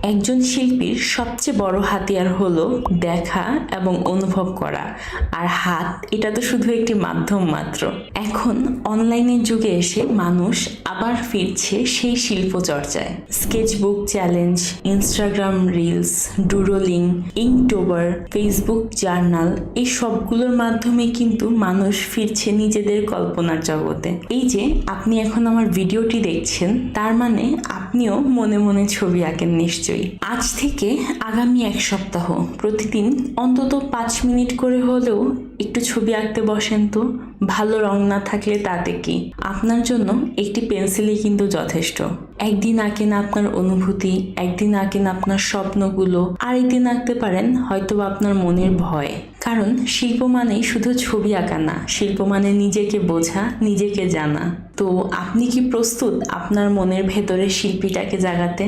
একজন শিল্পীর সবচেয়ে বড় হাতিয়ার হলো দেখা এবং অনুভব করা, আর হাত এটা তো শুধু একটি মাধ্যম মাত্র। এখন অনলাইনের যুগে এসে মানুষ আবার ফিরছে সেই শিল্প চর্চায়। Sketchbook challenge, Instagram reels, doodling, Inktober, Facebook journal, এই সবগুলোর মাধ্যমে কিন্তু মানুষ ফিরছে নিজেদের কল্পনার জগতে। এই যে আপনি এখন আমার ভিডিওটি দেখছেন, তার মানে আপনিও মনে মনে ছবি আঁকেন নিশ্চয়ই। আজ থেকে আগামী এক সপ্তাহ প্রতিদিন অন্তত 5 মিনিট করে হলেও একটু ছবি আঁকতে বসেন তো। ভালো রং না থাকলে তাতে কি, আপনার জন্য একটি পেন্সিলই কিন্তু যথেষ্ট। একদিন আঁকেন আপনার অনুভূতি, একদিন আঁকেন আপনার স্বপ্নগুলো, আরেকদিন আঁকতে পারেন হয়তো আপনার মনের ভয়। কারণ শিল্প মানেই শুধু ছবি আঁকা না, শিল্প মানে নিজেকে বোঝা, নিজেকে জানা। তো আপনি কি প্রস্তুত আপনার মনের ভেতরে শিল্পীটাকে জাগাতে?